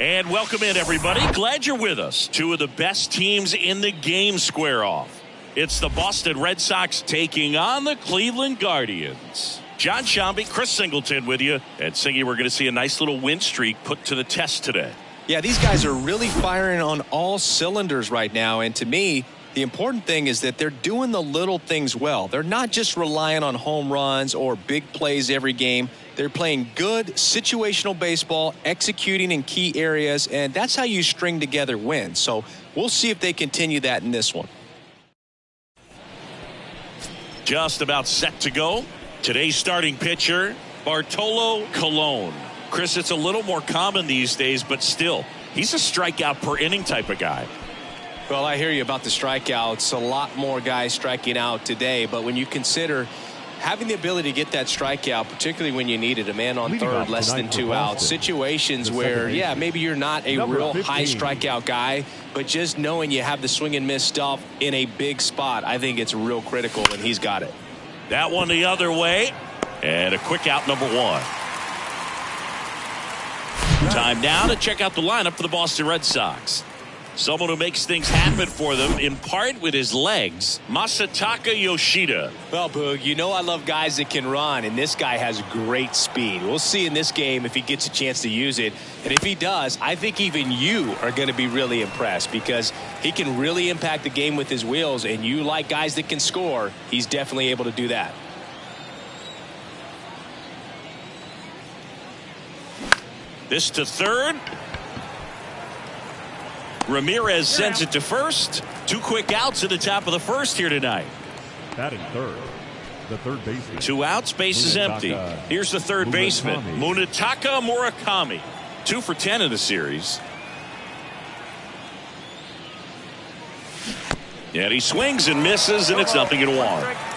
And welcome in, everybody. Glad you're with us. Two of the best teams in the game square off. It's the Boston Red Sox taking on the Cleveland Guardians. John Shambi, Chris Singleton with you. And Singy, we're going to see a nice little win streak put to the test today. Yeah, these guys are really firing on all cylinders right now. And to me, the important thing is that they're doing the little things well. They're not just relying on home runs or big plays every game. They're playing good situational baseball, executing in key areas, and that's how you string together wins. So we'll see if they continue that in this one. Just about set to go. Today's starting pitcher, Bartolo Colon. Chris, it's a little more common these days, but still, he's a strikeout per inning type of guy. Well, I hear you about the strikeouts. A lot more guys striking out today, but when you consider having the ability to get that strikeout, particularly when you need it, a man on third, less than 2 outs, situations where, yeah, maybe you're not a real high strikeout guy, but just knowing you have the swing and miss stuff in a big spot, I think it's real critical when he's got it. That one the other way, and a quick out, number one. Time now to check out the lineup for the Boston Red Sox. Someone who makes things happen for them, in part with his legs, Masataka Yoshida. Well, Boog, you know I love guys that can run, and this guy has great speed. We'll see in this game if he gets a chance to use it. And if he does, I think even you are going to be really impressed because he can really impact the game with his wheels, and you like guys that can score. He's definitely able to do that. This to third. Ramirez sends it to first. 2 quick outs at the top of the first here tonight. Batting third, the third baseman. 2 outs, base is empty. Here's the third baseman, Munetaka Murakami. 2 for 10 in the series. And he swings and misses, and it's 0-1.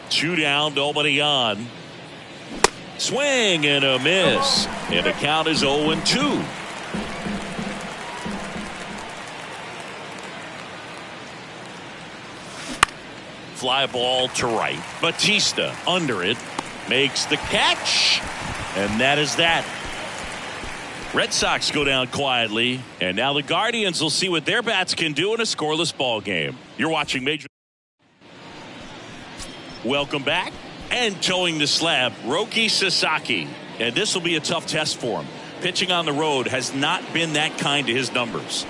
Two down, nobody on. Swing and a miss. And the count is 0-2. Fly ball to right. Batista under it. Makes the catch. And that is that. Red Sox go down quietly. And now the Guardians will see what their bats can do in a scoreless ball game. You're watching Major. Welcome back. And towing the slab, Roki Sasaki. And this will be a tough test for him. Pitching on the road has not been that kind to his numbers.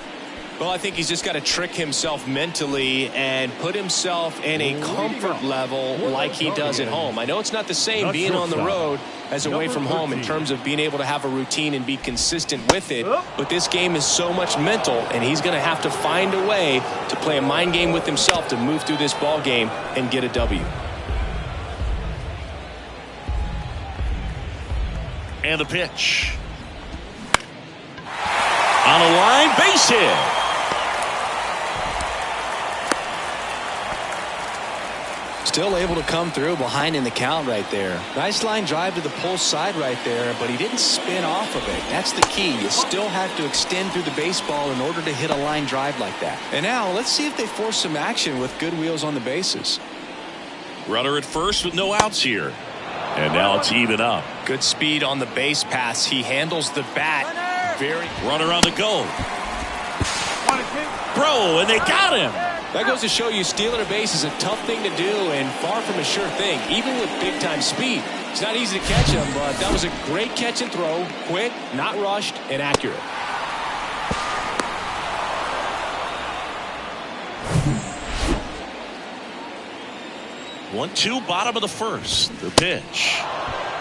Well, I think he's just got to trick himself mentally and put himself in a comfort level like he does at home. I know it's not the same being on the road as away from home in terms of being able to have a routine and be consistent with it. But this game is so much mental, and he's going to have to find a way to play a mind game with himself to move through this ball game and get a W. And the pitch. On a line, base hit. Still able to come through behind in the count right there. Nice line drive to the pull side right there, but he didn't spin off of it. That's the key. You still have to extend through the baseball in order to hit a line drive like that. And now let's see if they force some action with good wheels on the bases. Runner at first with no outs here. And now it's even up. Good speed on the base pass. He handles the bat very. Runner on the go. Bro, and they got him. That goes to show you stealing a base is a tough thing to do and far from a sure thing, even with big-time speed. It's not easy to catch him, but that was a great catch and throw. Quick, not rushed, and accurate. One-two, bottom of the first. The pitch.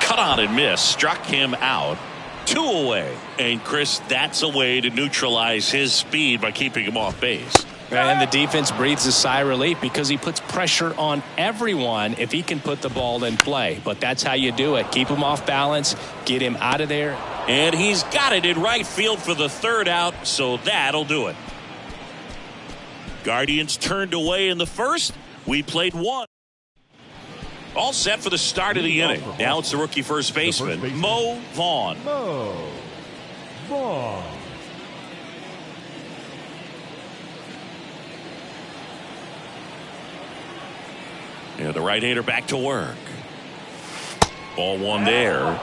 Cut on and miss. Struck him out. 2 away. And Chris, that's a way to neutralize his speed by keeping him off base. And the defense breathes a sigh of relief because he puts pressure on everyone if he can put the ball in play. But that's how you do it. Keep him off balance, get him out of there. And he's got it in right field for the third out, so that'll do it. Guardians turned away in the first. We played one. All set for the start of the inning. Now it's the rookie first baseman, Mo Vaughn. Mo Vaughn. Yeah, the right-hander back to work. Ball one there.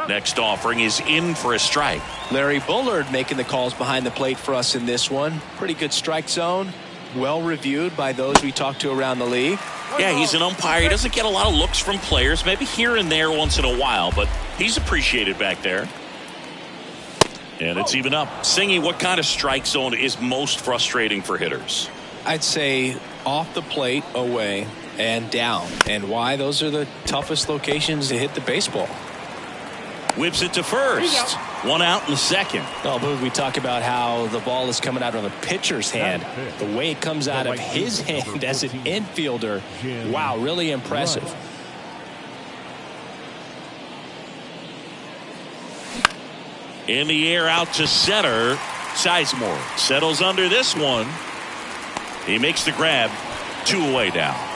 Next offering is in for a strike. Larry Bullard making the calls behind the plate for us in this one. Pretty good strike zone. Well reviewed by those we talked to around the league. Yeah, he's an umpire. He doesn't get a lot of looks from players, maybe here and there once in a while, but he's appreciated back there. And it's even up. Singy, what kind of strike zone is most frustrating for hitters? I'd say off the plate, away, and down. And why? Those are the toughest locations to hit the baseball. Whips it to first. One out in the second. Oh, but we talk about how the ball is coming out of the pitcher's hand. The way it comes out of his hand as an infielder. Wow, really impressive. In the air out to center. Sizemore settles under this one. He makes the grab. 2 away now.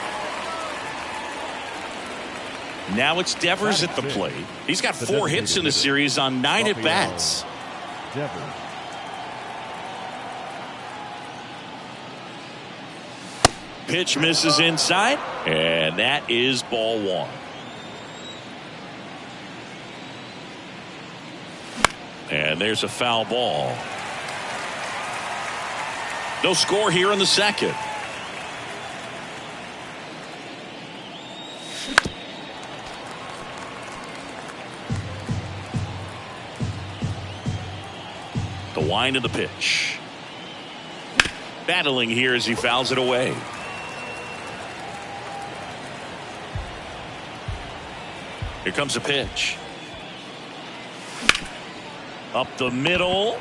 Now it's Devers at the plate. He's got 4 hits in the series on 9 at-bats. Devers. Pitch misses inside, and that is ball one. And there's a foul ball. No score here in the second. The wind of the pitch. Battling here as he fouls it away. Here comes a pitch. Up the middle.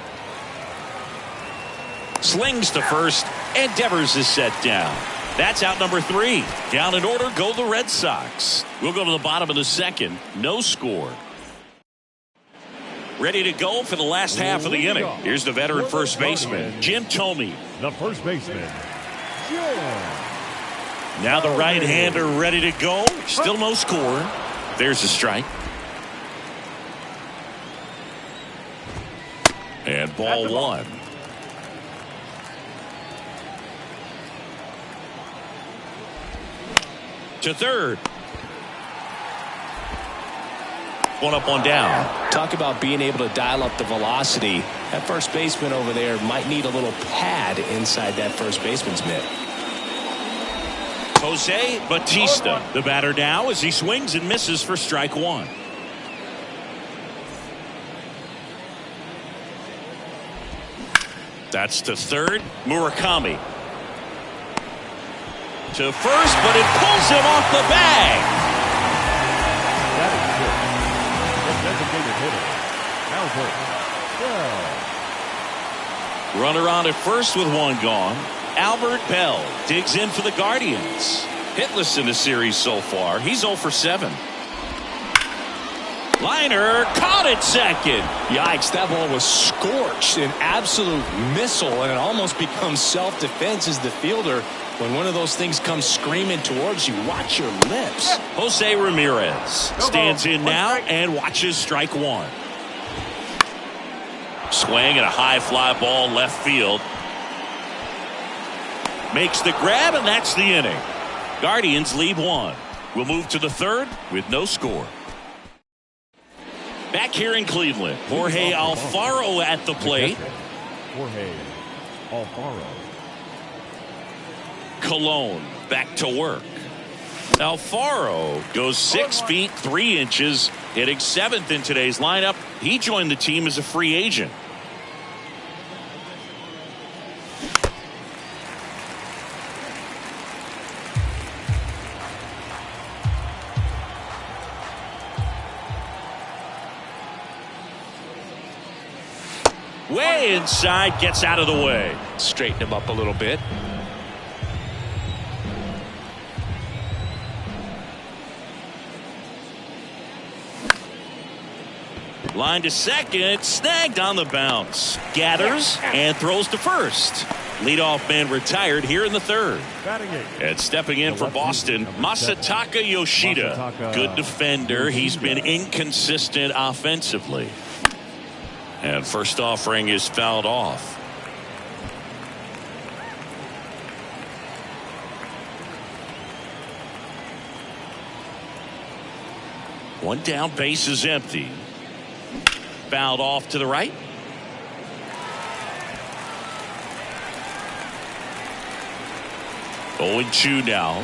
Slings to first, and Devers is set down. That's out number 3. Down in order go the Red Sox. We'll go to the bottom of the second. No score. Ready to go for the last half of the inning. Here's the veteran first baseman, Jim Thome. The first baseman, Jim. Now the right-hander ready to go. Still no score. There's a strike. And ball one. To third. One up, one down. Talk about being able to dial up the velocity. That first baseman over there might need a little pad inside that first baseman's mitt. Jose Bautista, the batter now as he swings and misses for strike one. That's to third. Murakami. To first, but it pulls him off the bag. Runner on at first with one gone. Albert Bell digs in for the Guardians. Hitless in the series so far. He's 0 for 7. Liner caught at second. Yikes, that ball was scorched, an absolute missile, and it almost becomes self-defense as the fielder. When one of those things comes screaming towards you, watch your lips. Jose Ramirez stands in now and watches strike one. Swing and a high fly ball left field. Makes the grab, and that's the inning. Guardians lead 1. We'll move to the third with no score. Back here in Cleveland, Jorge Alfaro at the plate. Jorge Alfaro. Colon back to work. Alfaro goes 6 feet 3 inches, hitting 7th in today's lineup. He joined the team as a free agent. inside, gets out of the way. Straighten him up a little bit. Line to second, snagged on the bounce. Gathers and throws to first. Leadoff man retired here in the third. And stepping in for Boston, Masataka Yoshida. Good defender. He's been inconsistent offensively. And first offering is fouled off. One down, base is empty. Fouled off to the right. Oh, 0-2 now.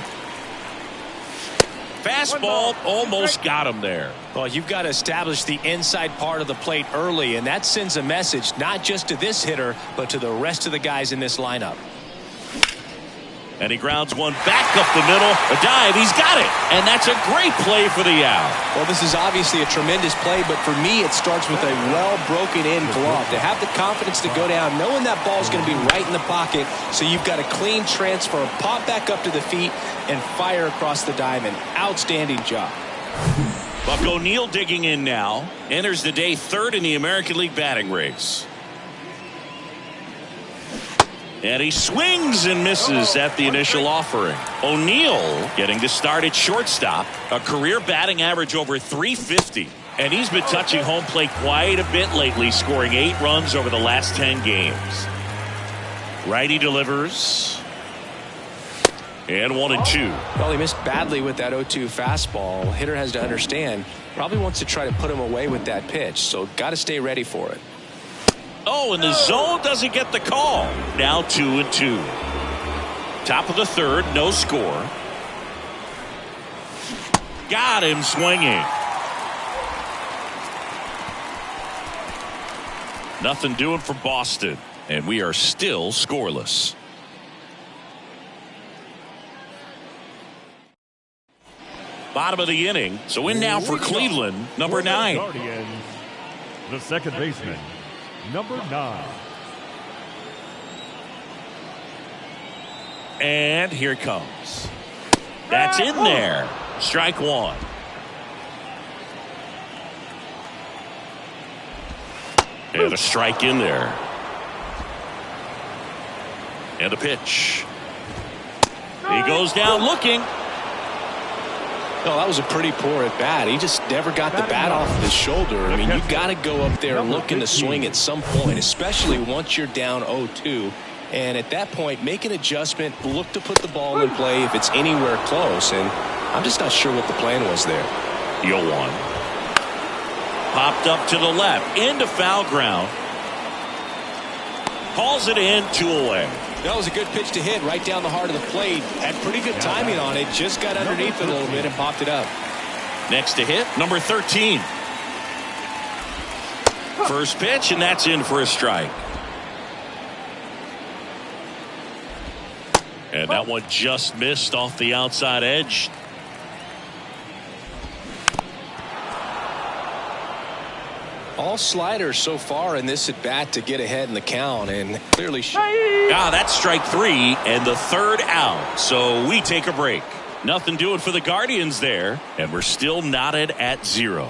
Fastball almost got him there. Well, you've got to establish the inside part of the plate early, and that sends a message not just to this hitter, but to the rest of the guys in this lineup. And he grounds one back up the middle. A dive. He's got it. And that's a great play for the out. Well, this is obviously a tremendous play, but for me, it starts with a well-broken-in glove. To have the confidence to go down, knowing that ball's going to be right in the pocket, so you've got a clean transfer, pop back up to the feet, and fire across the diamond. Outstanding job. Buck O'Neil digging in now. Enters the day third in the American League batting race. And he swings and misses at the initial offering. O'Neil getting to start at shortstop. A career batting average over 350. And he's been touching home plate quite a bit lately, scoring 8 runs over the last 10 games. Righty delivers. And 1-2. Well, he missed badly with that 0-2 fastball. Hitter has to understand, probably wants to try to put him away with that pitch, so got to stay ready for it. Oh, and the zone doesn't get the call. Now 2-2. Top of the third, no score. Got him swinging. Nothing doing for Boston, and we are still scoreless. Bottom of the inning, so in now for Cleveland, number 9. Guardians, the second baseman, number 9. And here it comes. That's in there. Strike one. And a strike in there. And a pitch. He goes down looking. No, that was a pretty poor at bat. He just never got the bat off of his shoulder. I mean, you got to go up there looking to swing at some point, especially once you're down 0-2. And at that point, make an adjustment, look to put the ball in play if it's anywhere close. And I'm just not sure what the plan was there. 0-1. Popped up to the left, into foul ground. Calls it in, 2 away. That was a good pitch to hit right down the heart of the plate. Had pretty good timing on it. Just got underneath it a little bit and popped it up. Next to hit, number 13. First pitch, and that's in for a strike. And that one just missed off the outside edge. All sliders so far in this at bat to get ahead in the count, and clearly. That's strike 3 and the third out. So we take a break. Nothing doing for the Guardians there, and we're still knotted at 0.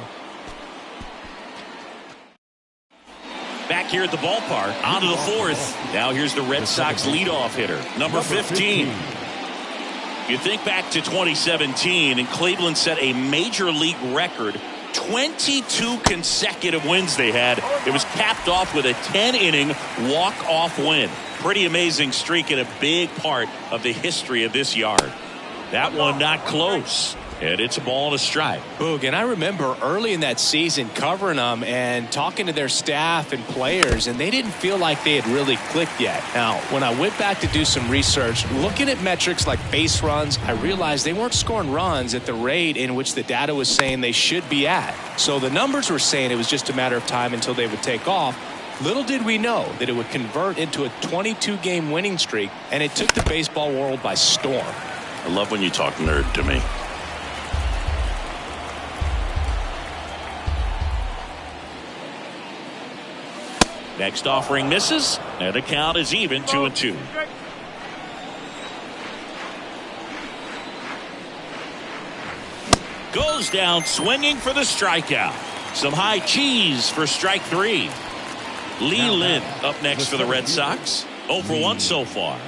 Back here at the ballpark, on to the 4th. Now here's the Red Sox leadoff hitter, number 15. You think back to 2017, and Cleveland set a major league record. 22 consecutive wins they had. It was capped off with a 10-inning walk-off win. Pretty amazing streak and a big part of the history of this yard. That one not close. And it's a ball and a strike. Boog, and I remember early in that season covering them and talking to their staff and players, and they didn't feel like they had really clicked yet. Now, when I went back to do some research, looking at metrics like base runs, I realized they weren't scoring runs at the rate in which the data was saying they should be at. So the numbers were saying it was just a matter of time until they would take off. Little did we know that it would convert into a 22-game winning streak, and it took the baseball world by storm. I love when you talk nerd to me. Next offering misses, and the count is even 2-2. Goes down swinging for the strikeout. Some high cheese for strike 3. Lee Lynn up next for the Red Sox. 0 for 1 so far.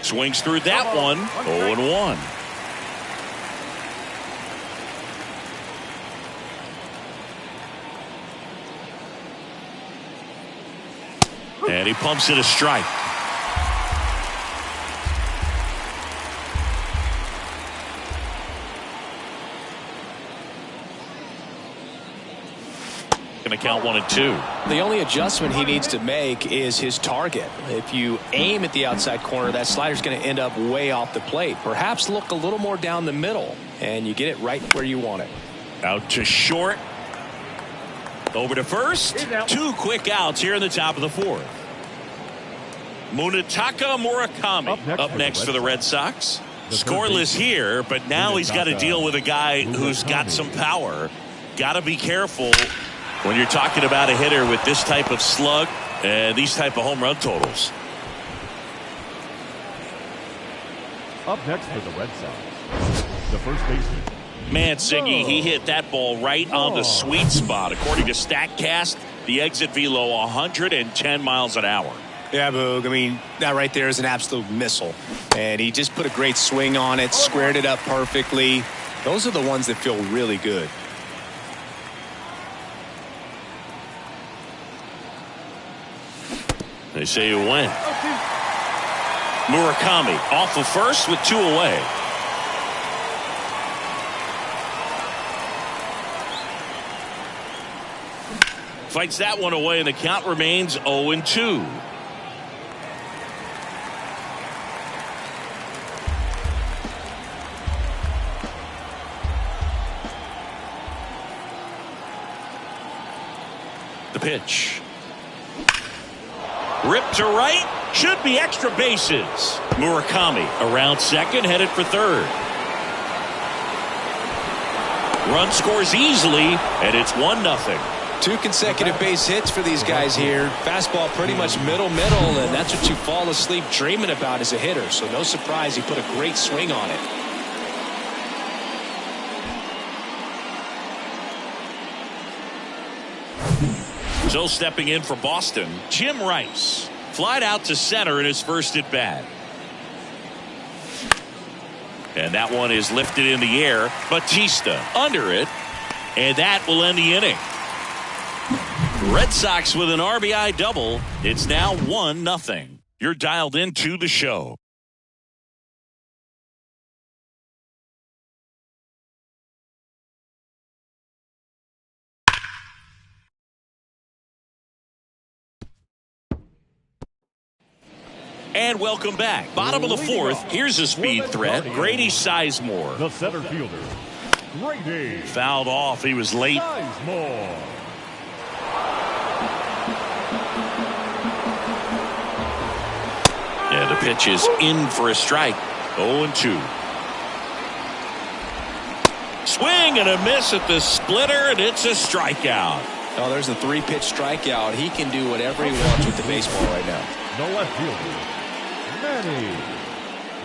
Swings through that one. 0-1. And he pumps it a strike. Going to count 1-2. The only adjustment he needs to make is his target. If you aim at the outside corner, that slider's going to end up way off the plate. Perhaps look a little more down the middle, and you get it right where you want it. Out to short. Over to first. 2 quick outs here in the top of the 4th. Munetaka Murakami up next for the Red Sox. Scoreless here, but now he's got to deal with a guy who's got some power. Got to be careful when you're talking about a hitter with this type of slug and these type of home run totals. Up next for the Red Sox, the first baseman. Mancini, he hit that ball right on the sweet spot. According to StatCast, the exit velo 110 miles an hour. Yeah, Boog. I mean, that right there is an absolute missile. And he just put a great swing on it, squared it up perfectly. Those are the ones that feel really good. They say you win. Murakami off of first with 2 away. Fights that one away, and the count remains 0-2. The pitch. Ripped to right. Should be extra bases. Murakami around second, headed for third. Run scores easily, and it's 1-0. 2 consecutive base hits for these guys here. Fastball pretty much middle, and that's what you fall asleep dreaming about as a hitter. So no surprise he put a great swing on it. So stepping in for Boston, Jim Rice. Flied out to center in his first at bat. And that one is lifted in the air. Batista under it. And that will end the inning. Red Sox with an RBI double. It's now 1-0. You're dialed into the show. And welcome back. Bottom of the 4th. Here's a speed threat. Grady Sizemore. The center fielder, Grady. Fouled off. He was late. Sizemore. And the pitch is in for a strike. 0-2. Swing and a miss at the splitter, and it's a strikeout. Oh, there's a 3-pitch strikeout. He can do whatever he wants with the baseball right now. The left fielder, Manny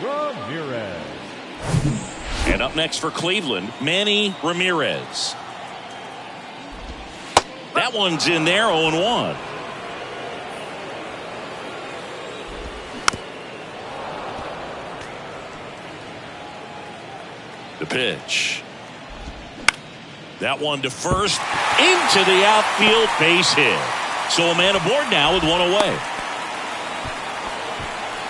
Ramirez. And up next for Cleveland, Manny Ramirez. That one's in there, 0-1. The pitch. That one to first, into the outfield, base hit. So a man aboard now with 1 away.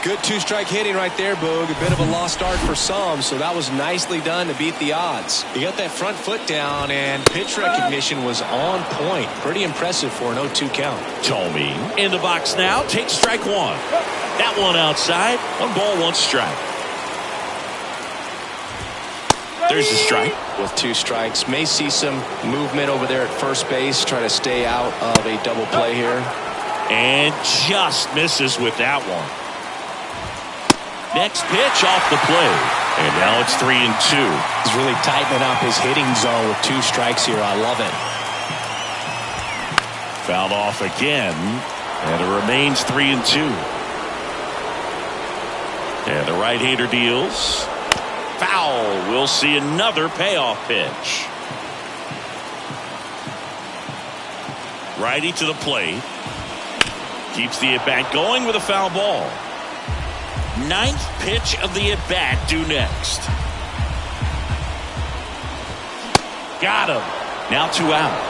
Good 2-strike hitting right there, Boog. A bit of a lost art for some, so that was nicely done to beat the odds. He got that front foot down, and pitch recognition was on point. Pretty impressive for an 0-2 count. Tomey in the box now, takes strike 1. That one outside, 1 ball, 1 strike. There's a strike. With 2 strikes, may see some movement over there at first base, try to stay out of a double play here. And just misses with that one. Next pitch off the plate. And now it's 3-2. He's really tightening up his hitting zone with 2 strikes here. I love it. Fouled off again, and it remains 3-2. And the right-hander deals. Foul. We'll see another payoff pitch. Righty to the plate. Keeps the at-bat going with a foul ball. 9th pitch of the at-bat due next. Got him. Now 2 out.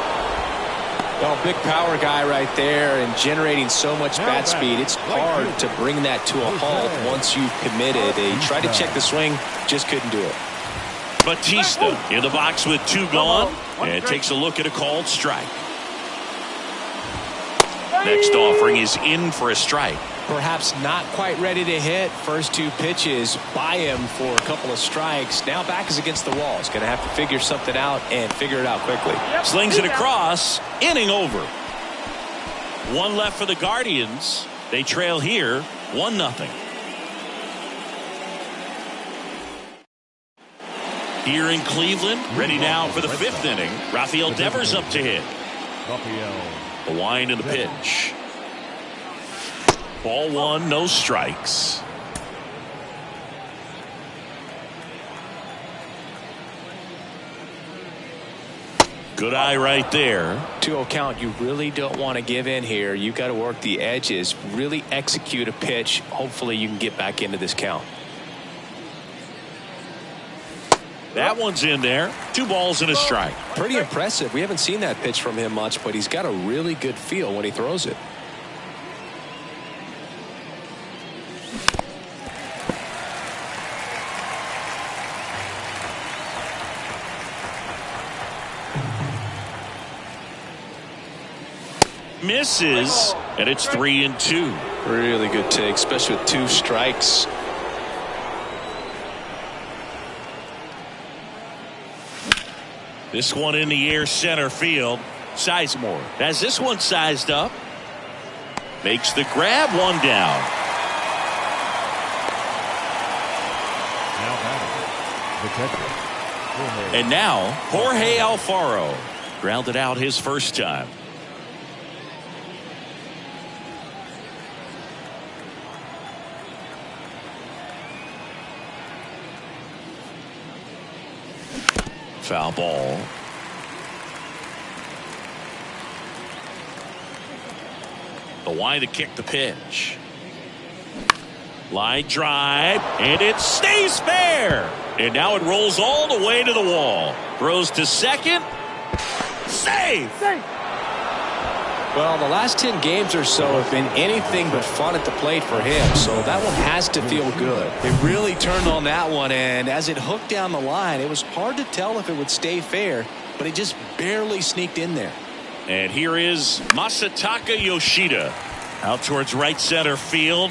Well, big power guy right there and generating so much bat speed. It's hard to bring that to a halt once you've committed. He tried to check the swing, just couldn't do it. Batista in the box with 2 gone and takes a look at a called strike. Next offering is in for a strike. Perhaps not quite ready to hit. First 2 pitches by him for a couple of strikes. Now back is against the wall. He's going to have to figure something out and figure it out quickly. Slings it across. Inning over. 1 left for the Guardians. They trail here 1-0. Here in Cleveland, ready now for the 5th inning. Rafael Devers up to hit. The wind and the pitch. Ball 1, no strikes. Good eye right there. 2-0 count. You really don't want to give in here. You've got to work the edges, really execute a pitch. Hopefully you can get back into this count. That one's in there. 2 balls and a strike. Pretty impressive. We haven't seen that pitch from him much, but he's got a really good feel when he throws it. Misses, and it's 3-2. Really good take, especially with 2 strikes. This one in the air center field. Sizemore has this one sized up. Makes the grab, 1 down. And now Jorge Alfaro grounded out his first time. Foul ball. The wind to kick the pitch. Line drive, and it stays fair. And now it rolls all the way to the wall. Throws to second. Save! Well, the last 10 games or so have been anything but fun at the plate for him, so that one has to feel good. They really turned on that one, and as it hooked down the line, it was hard to tell if it would stay fair, but it just barely sneaked in there. And here is Masataka Yoshida out towards right center field.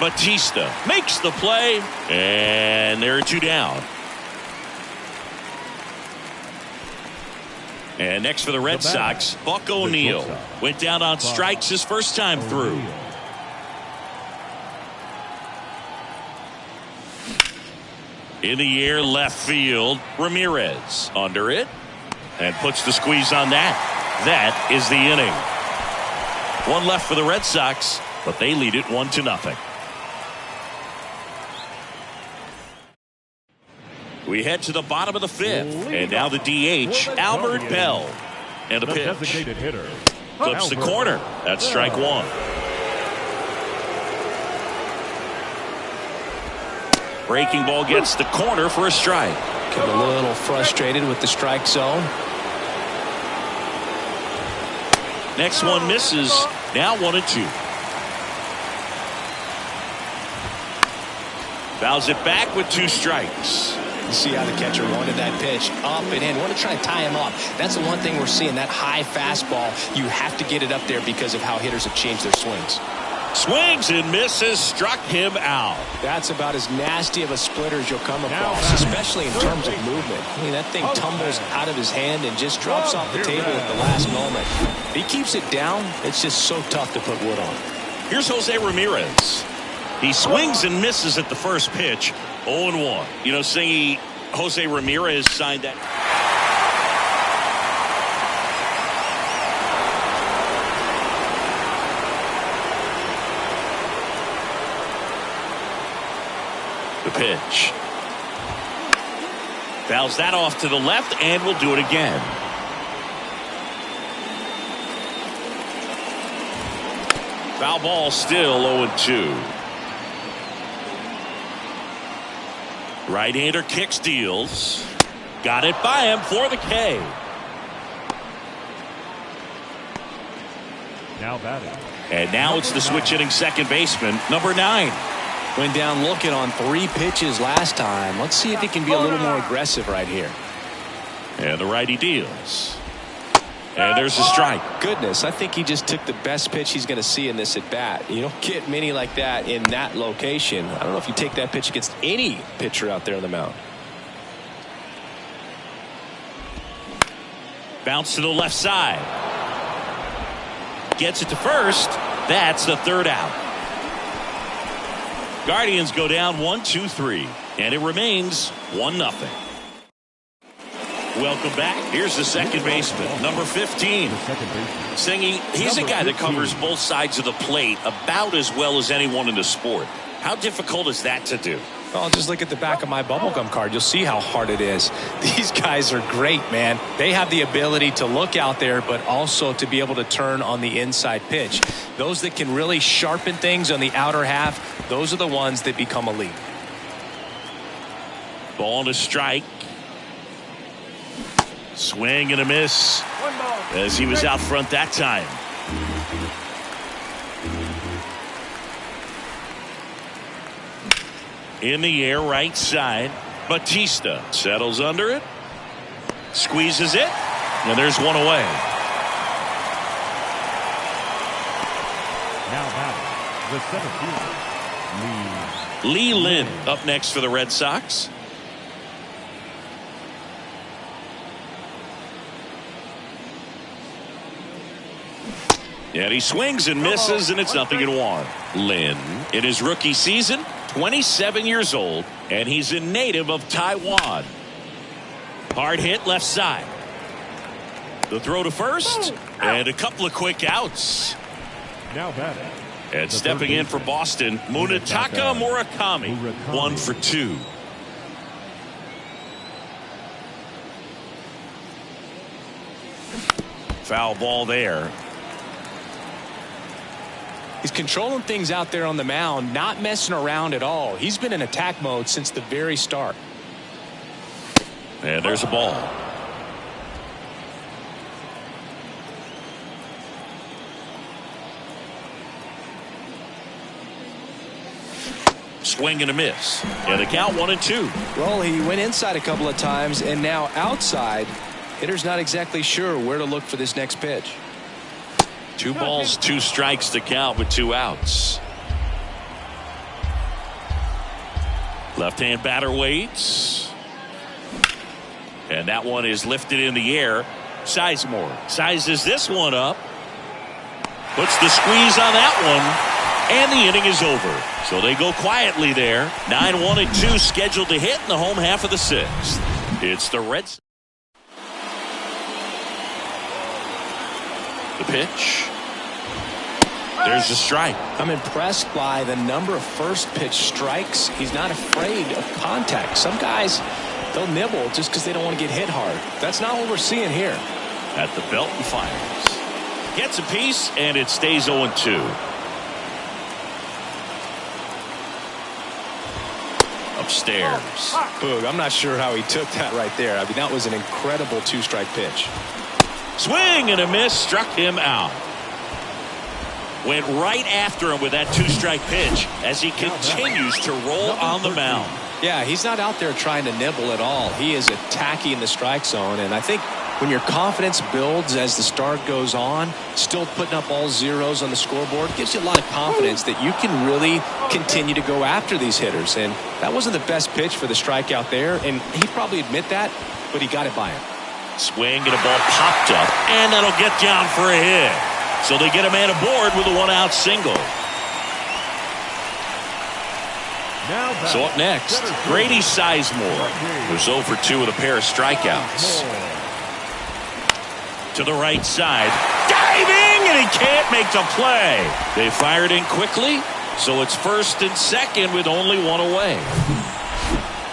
Batista makes the play, and there are 2 down. And next for the Red Sox, Buck O'Neil went down on strikes his first time through. In the air left field, Ramirez under it and puts the squeeze on that. That is the inning. 1 left for the Red Sox, but they lead it 1-0. We head to the bottom of the 5th, and now the DH, Albert Bell. And the pitch. Designated hitter. Flips the corner. That's strike 1. Breaking ball gets the corner for a strike. Get a little frustrated with the strike zone. Next one misses. Now 1-2. Fouls it back with 2 strikes. You see how the catcher wanted that pitch up and in. Want to try to tie him up. That's the one thing we're seeing, that high fastball. You have to get it up there because of how hitters have changed their swings. Swings and misses, struck him out. That's about as nasty of a splitter as you'll come across, especially in terms of movement. I mean, that thing tumbles out of his hand and just drops off the table at the last moment. If he keeps it down, it's just so tough to put wood on. Here's Jose Ramirez. He swings and misses at the first pitch. 0-1. You know, Singy, Jose Ramirez signed that. The pitch. Fouls that off to the left, and will do it again. Foul ball, still 0-2. Right-hander kick steals. Got it by him for the K. Now batting. And now it's the switch hitting second baseman, number 9. Went down looking on 3 pitches last time. Let's see if he can be a little more aggressive right here. And the righty deals. And there's a strike. Goodness, I think he just took the best pitch he's going to see in this at bat. You don't get many like that in that location. I don't know if you take that pitch against any pitcher out there on the mound. Bounce to the left side. Gets it to first. That's the third out. Guardians go down 1-2-3, and it remains 1-0. Welcome back. Here's the second baseman, number 15. Singy, he's a guy that covers both sides of the plate about as well as anyone in the sport. How difficult is that to do? Well, just look at the back of my bubblegum card. You'll see how hard it is. These guys are great, man. They have the ability to look out there, but also to be able to turn on the inside pitch. Those that can really sharpen things on the outer half, those are the ones that become elite. Ball and a strike. Swing and a miss as he was out front that time. In the air, right side. Batista settles under it. Squeezes it. And there's one away. Now batting, the center fielder, Lee Lynn up next for the Red Sox. And he swings and misses, and it's 0-1. Lynn, in his rookie season, 27 years old, and he's a native of Taiwan. Hard hit left side. The throw to first, and a couple of quick outs. now batting. And stepping in for Boston, Munetaka Murakami, 1 for 2. Foul ball there. He's controlling things out there on the mound, not messing around at all. He's been in attack mode since the very start. And there's a ball. Swing and a miss. And the count 1-2. Well, he went inside a couple of times, and now outside. Hitter's not exactly sure where to look for this next pitch. 2 balls, 2 strikes to count with 2 outs. Left-hand batter waits. And that one is lifted in the air. Sizemore sizes this one up. Puts the squeeze on that one. And the inning is over. So they go quietly there. 9-1-2 scheduled to hit in the home half of the 6th. It's the Reds. The pitch. There's a strike. I'm impressed by the number of first pitch strikes. He's not afraid of contact. Some guys, they'll nibble just because they don't want to get hit hard. That's not what we're seeing here. At the belt and fires. Gets a piece, and it stays 0-2. Upstairs. Boog, I'm not sure how he took that right there. I mean, that was an incredible 2-strike pitch. Swing and a miss, struck him out. Went right after him with that 2-strike pitch as he continues to roll on the mound. Yeah, he's not out there trying to nibble at all. He is attacking the strike zone, and I think when your confidence builds as the start goes on, still putting up all zeros on the scoreboard gives you a lot of confidence that you can really continue to go after these hitters. And that wasn't the best pitch for the strikeout there, and he'd probably admit that, but he got it by him. Swing and a ball popped up, and that'll get down for a hit. So they get a man aboard with a 1-out single. So up next, Grady Sizemore, who's 0 for 2 with a pair of strikeouts. To the right side, diving, and he can't make the play. They fired in quickly, so it's first and second with only one away.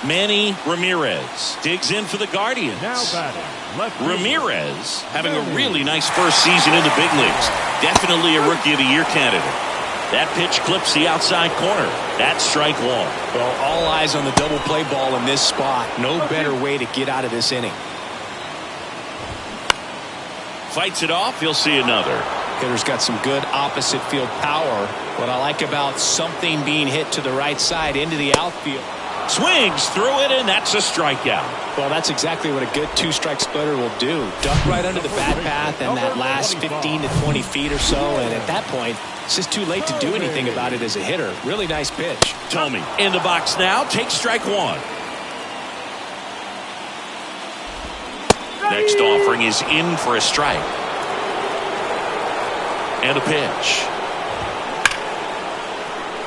Manny Ramirez digs in for the Guardians. Ramirez having a really nice first season in the big leagues. Definitely a Rookie of the Year candidate. That pitch clips the outside corner. That's strike one. Well, all eyes on the double play ball in this spot. No better way to get out of this inning. Fights it off. He'll see another. Hitter's got some good opposite field power. What I like about something being hit to the right side into the outfield. Swings through it, and that's a strikeout. Well, that's exactly what a good two-strike splitter will do. Duck right under the bat path and that last 15 to 20 feet or so, and at that point, it's just too late to do anything about it as a hitter. Really nice pitch. Tomey in the box now. Takes strike one. Next offering is in for a strike. And a pitch.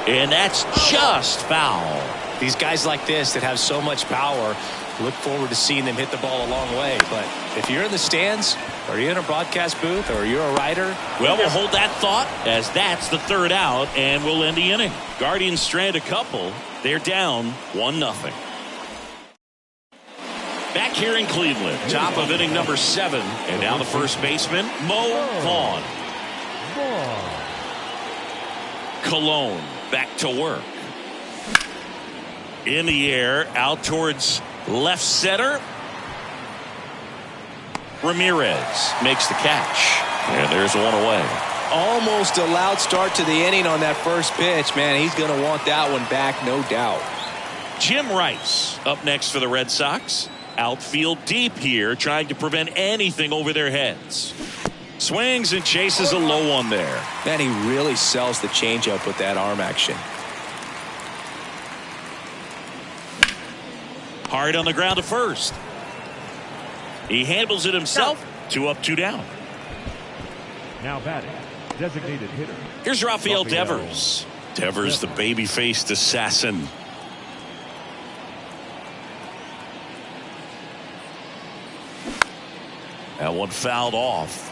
And that's just foul. These guys like this that have so much power, look forward to seeing them hit the ball a long way. But if you're in the stands, or you're in a broadcast booth, or you're a writer, well, we'll hold that thought as that's the third out, and we'll end the inning. Guardians strand a couple. They're down 1-0. Back here in Cleveland, top of inning number 7, and now the first baseman, Mo Vaughn. Cologne back to work. In the air, out towards left center. Ramirez makes the catch, and there's one away. Almost a loud start to the inning on that first pitch. Man, he's going to want that one back, no doubt. Jim Rice up next for the Red Sox. Outfield deep here, trying to prevent anything over their heads. Swings and chases a low one there. Man, he really sells the changeup with that arm action. Hard on the ground to first. He handles it himself. 2 up, 2 down. Now batting, designated hitter. Here's Rafael Devers. Devers, the baby-faced assassin. That one fouled off.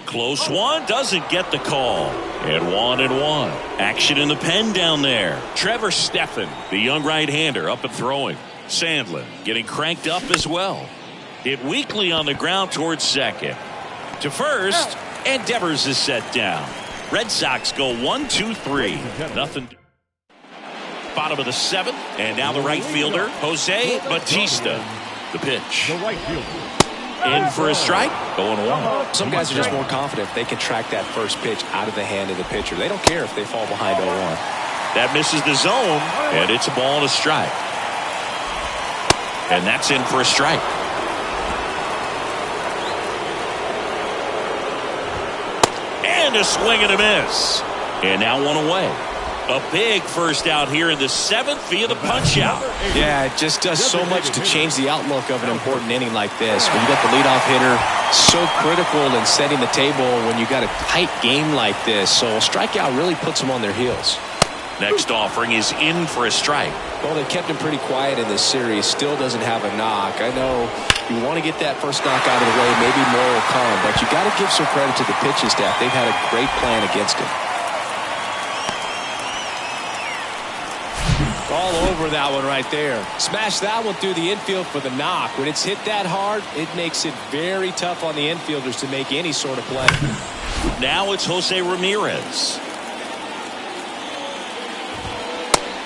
Close one, doesn't get the call. And 1-1. Action in the pen down there. Trevor Stephan, the young right-hander, up and throwing. Sandlin getting cranked up as well. Hit weakly on the ground towards second. To first, and Devers is set down. Red Sox go 1-2-3. Nothing. Bottom of the 7th, and now the right fielder, Jose Bautista. The pitch. The right fielder. In for a strike, going 1. Some guys are just more confident if they can track that first pitch out of the hand of the pitcher. They don't care if they fall behind 0-1. That misses the zone, and it's a ball and a strike. And that's in for a strike. And a swing and a miss. And now one away. A big first out here in the 7th via the punch out. Yeah, it just does so much to change the outlook of an important inning like this. When you got the leadoff hitter so critical in setting the table when you got a tight game like this. So a strikeout really puts them on their heels. Next offering is in for a strike. Well, they kept him pretty quiet in this series. Still doesn't have a knock. I know you want to get that first knock out of the way. Maybe more will come. But you got to give some credit to the pitching staff. They've had a great plan against him. All over that one right there. Smash that one through the infield for the knock. When it's hit that hard, it makes it very tough on the infielders to make any sort of play. Now it's Jose Ramirez.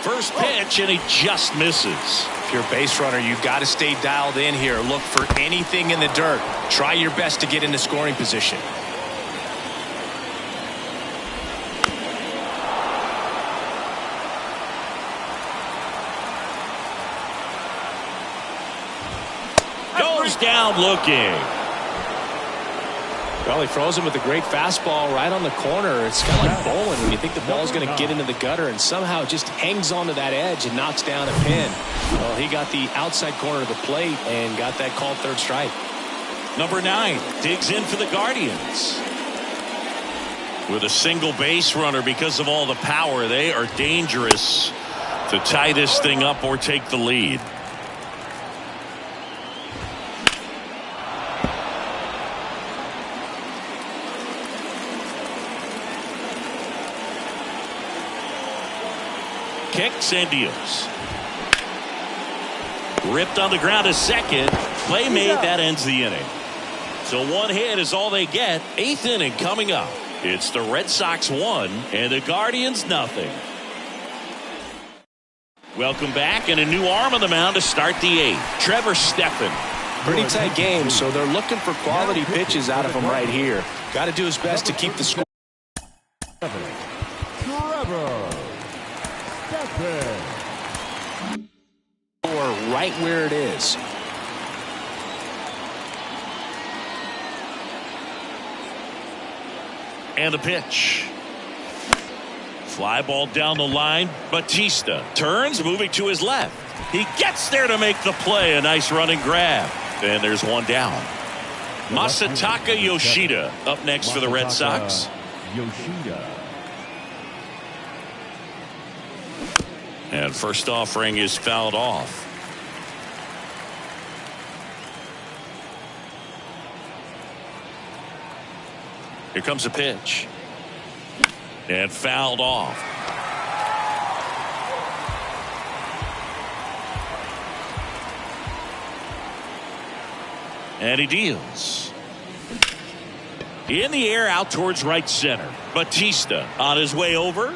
First pitch, and he just misses. If you're a base runner, you've got to stay dialed in here. Look for anything in the dirt. Try your best to get into scoring position. Goes down looking. Well, he throws him with a great fastball right on the corner. It's kind of like bowling when you think the ball's going to get into the gutter and somehow just hangs onto that edge and knocks down a pin. Well, he got the outside corner of the plate and got that called third strike. Number 9 digs in for the Guardians. With a single base runner, because of all the power, they are dangerous to tie this thing up or take the lead. Kicks and deals. Ripped on the ground to second. Play made. That ends the inning. So one hit is all they get. 8th inning coming up. It's the Red Sox 1 and the Guardians nothing. Welcome back, and a new arm on the mound to start the 8th. Trevor Stephan. Pretty tight game, so they're looking for quality pitches out of him right here. Got to do his best to keep the score. Trevor Stephan. Right where it is. And the pitch. Fly ball down the line. Batista turns, moving to his left. He gets there to make the play. A nice running grab. And there's one down. Masataka Yoshida up next for the Red Sox. Yoshida. And first offering is fouled off. Here comes a pitch. And fouled off. And he deals. In the air out towards right center. Batista on his way over.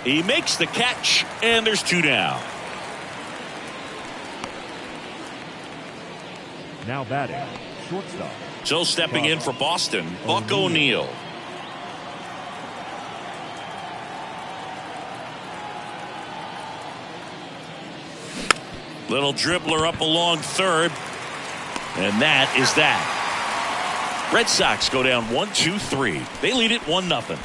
He makes the catch, and there's 2 down. Now batting, shortstop. So stepping in for Boston, Buck O'Neil. Little dribbler up along third. And that is that. Red Sox go down 1-2-3. They lead it 1-0.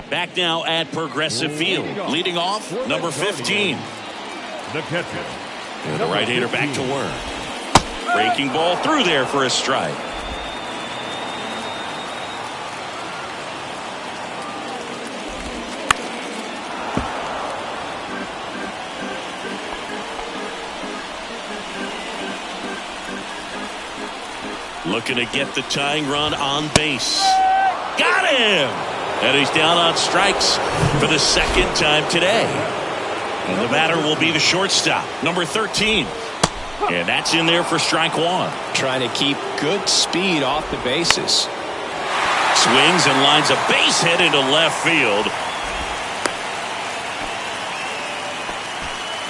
Back now at Progressive Field. Leading off, number 15. The catcher. And the right-hander back to work. Breaking ball through there for a strike. Looking to get the tying run on base. Got him! And he's down on strikes for the 2nd time today. And the batter will be the shortstop, number 13. And that's in there for strike 1. Trying to keep good speed off the bases. Swings and lines a base hit into left field.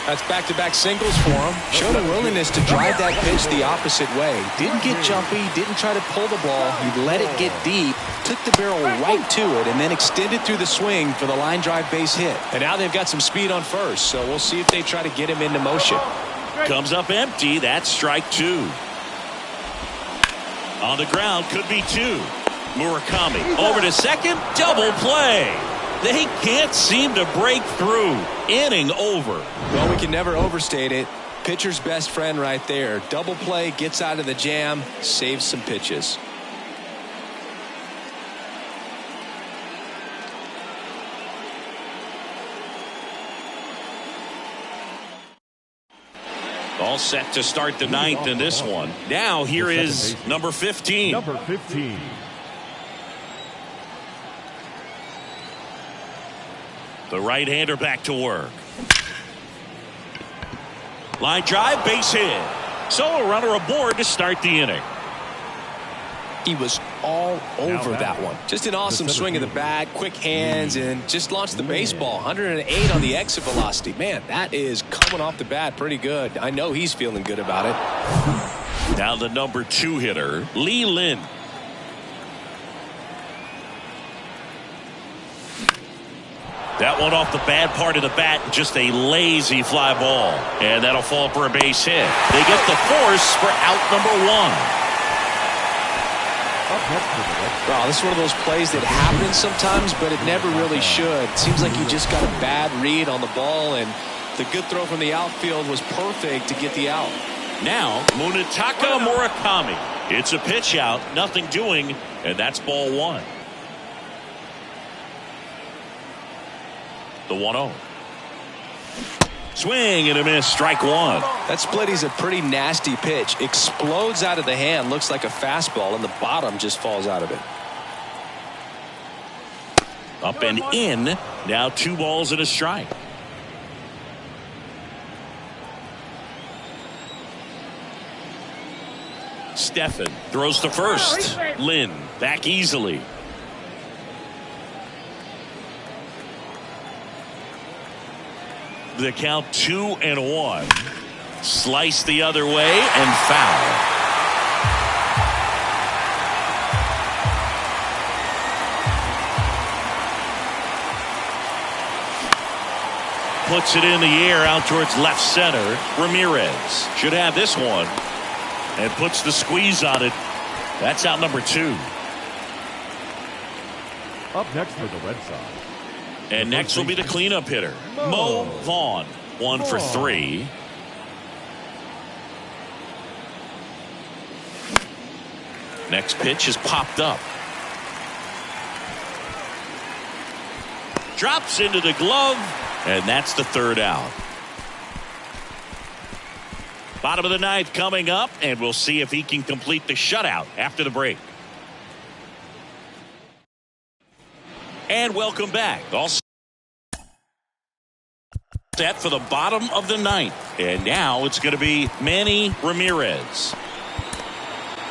That's back-to-back singles for him. Showed a willingness to drive that pitch the opposite way. Didn't get jumpy, didn't try to pull the ball. He let it get deep, took the barrel right to it, and then extended through the swing for the line drive base hit. And now they've got some speed on first, so we'll see if they try to get him into motion. Comes up empty. That's strike 2. On the ground, could be 2. Murakami over to second. Double play. They can't seem to break through. Inning over. Well, we can never overstate it. Pitcher's best friend right there. Double play, gets out of the jam, saves some pitches. All set to start the 9th in this one. Now here is number 15. Number 15. The right-hander back to work. Line drive, base hit. So a runner aboard to start the inning. He was all over that one. Just an awesome swing of the bat, quick hands, and just launched the baseball. 108 on the exit velocity. Man, that is coming off the bat pretty good. I know he's feeling good about it. Now the number 2 hitter, Lee Lin. That one off the bad part of the bat, just a lazy fly ball. And that'll fall for a base hit. They get the force for out number 1. Wow, this is one of those plays that happens sometimes, but it never really should. It seems like he just got a bad read on the ball, and The good throw from the outfield was perfect to get the out. Now, Munetaka Murakami. It's a pitch out, nothing doing, and that's ball one. The 1-0. Swing and a miss, strike one. That split is a pretty nasty pitch. Explodes out of the hand, looks like a fastball, and the bottom just falls out of it. Up and in. Now 2 balls and a strike. Stephan throws to first. Lynn back easily. The count 2-1. Slice the other way and foul. Puts it in the air out towards left center. Ramirez should have this one and puts the squeeze on it. That's out number 2. Up next for the Red Sox. And next will be the cleanup hitter, Mo Vaughn. 1 for 3. Next pitch is popped up. Drops into the glove, and that's the 3rd out. Bottom of the 9th coming up, and we'll see if he can complete the shutout after the break. And welcome back. All set for the bottom of the 9th. And now it's going to be Manny Ramirez.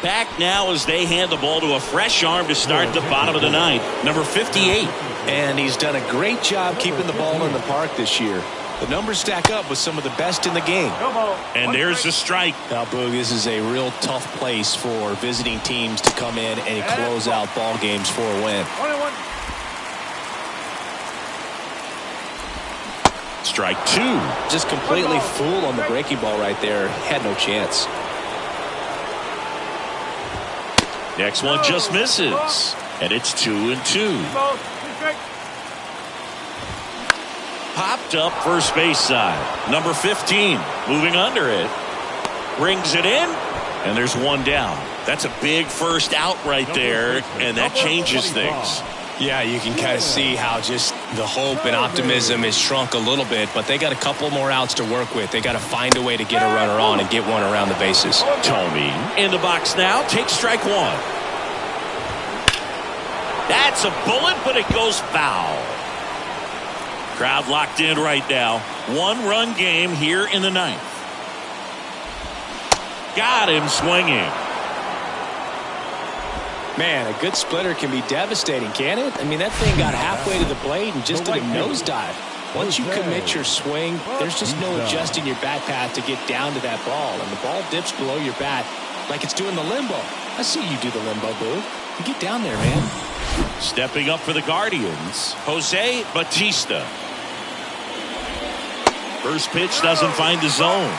Back now as they hand the ball to a fresh arm to start the bottom of the 9th. Number 58. And he's done a great job keeping the ball in the park this year. The numbers stack up with some of the best in the game. And there's a strike. Now, Boog, this is a real tough place for visiting teams to come in and close out ball games for a win. Strike 2. Just completely fooled on the breaking ball right there. Had no chance. Next one just misses. And it's 2-2. Popped up first base side. Number 15 moving under it. Brings it in. And there's one down. That's a big first out right there. And that changes things. Yeah, you can kind of see how just the hope and optimism is shrunk a little bit, but they got a couple more outs to work with. They got to find a way to get a runner on and get one around the bases. Tomey in the box now, takes strike 1. That's a bullet, but it goes foul. Crowd locked in right now. 1-run game here in the 9th. Got him swinging. Man, a good splitter can be devastating, can it? I mean, that thing got halfway to the plate and just did a nosedive. Once you commit your swing, there's just no adjusting your bat path to get down to that ball. And the ball dips below your bat like it's doing the limbo. I see you do the limbo, Boo. You get down there, man. Stepping up for the Guardians, Jose Bautista. First pitch doesn't find the zone.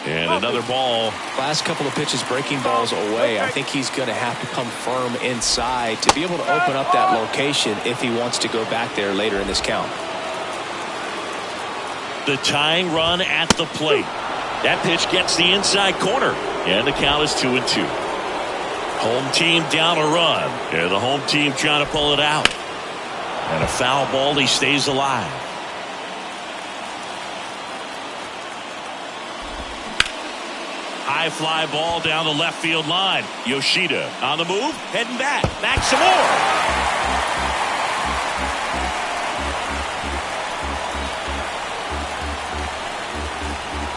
And another ball. Last couple of pitches breaking balls away. I think he's going to have to come firm inside to be able to open up that location if he wants to go back there later in this count. The tying run at the plate. That pitch gets the inside corner. And the count is 2-2. Home team down a run. And the home team trying to pull it out. And a foul ball, he stays alive. High fly ball down the left field line. Yoshida on the move, heading back. Back some more.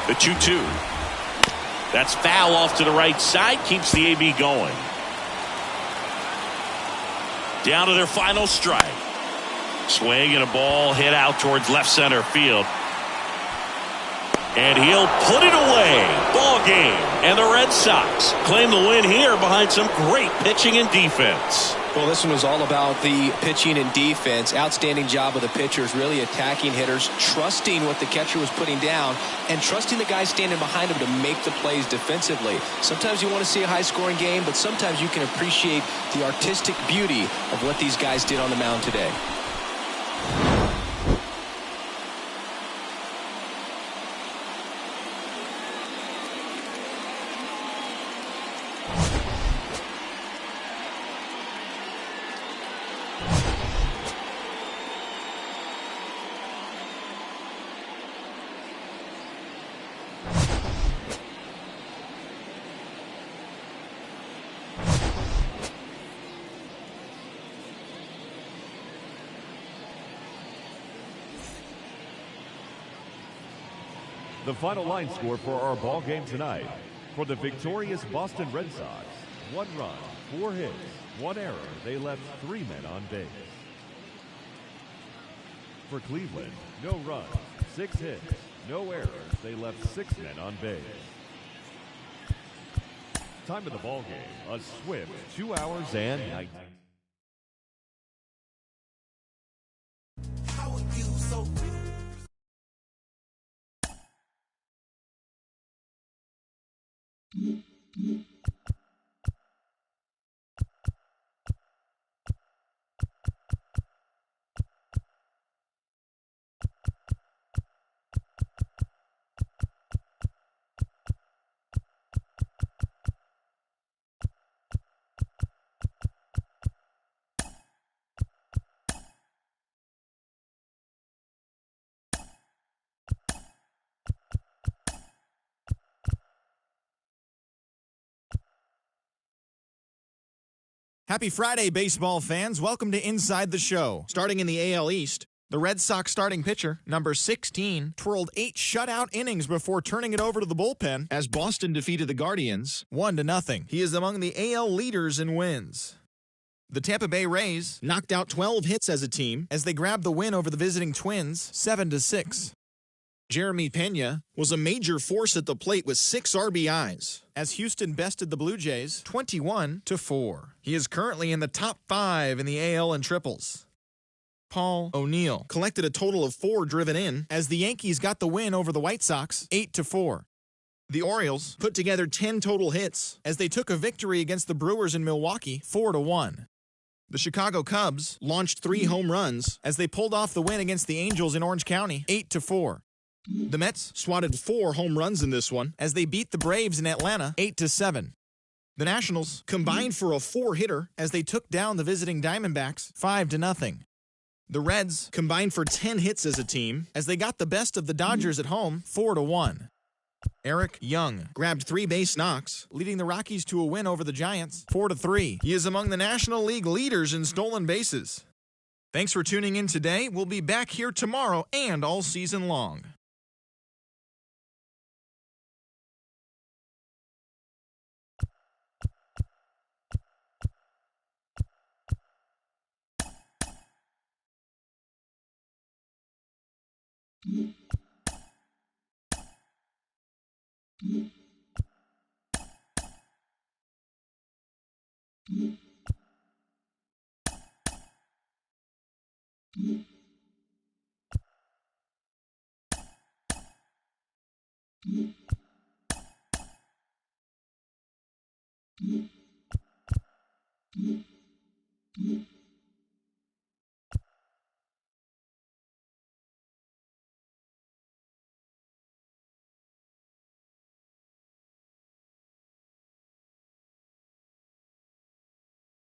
The 2-2. That's foul off to the right side. Keeps the AB going. Down to their final strike. Swing and a ball hit out towards left center field. And he'll put it away. Ball game. And the Red Sox claim the win here behind some great pitching and defense. Well, this one was all about the pitching and defense. Outstanding job of the pitchers, really attacking hitters, trusting what the catcher was putting down, and trusting the guy standing behind him to make the plays defensively. Sometimes you want to see a high-scoring game, but sometimes you can appreciate the artistic beauty of what these guys did on the mound today. The final line score for our ball game tonight. For the victorious Boston Red Sox, 1 run, 4 hits, 1 error. They left 3 men on base. For Cleveland, no runs, 6 hits, no errors. They left 6 men on base. Time of the ball game, a swift 2 hours and 19. Happy Friday, baseball fans. Welcome to Inside the Show. Starting in the AL East, the Red Sox starting pitcher, number 16, twirled 8 shutout innings before turning it over to the bullpen as Boston defeated the Guardians 1-0. He is among the AL leaders in wins. The Tampa Bay Rays knocked out 12 hits as a team as they grabbed the win over the visiting Twins 7-6. Jeremy Pena was a major force at the plate with 6 RBIs as Houston bested the Blue Jays 21-4. He is currently in the top 5 in the AL in triples. Paul O'Neill collected a total of 4 driven in as the Yankees got the win over the White Sox 8-4. The Orioles put together 10 total hits as they took a victory against the Brewers in Milwaukee 4-1. The Chicago Cubs launched 3 home runs as they pulled off the win against the Angels in Orange County 8-4. The Mets swatted 4 home runs in this one as they beat the Braves in Atlanta 8-7. The Nationals combined for a 4-hitter as they took down the visiting Diamondbacks 5-0. The Reds combined for 10 hits as a team as they got the best of the Dodgers at home 4-1. Eric Young grabbed 3 base knocks, leading the Rockies to a win over the Giants 4-3. He is among the National League leaders in stolen bases. Thanks for tuning in today. We'll be back here tomorrow and all season long.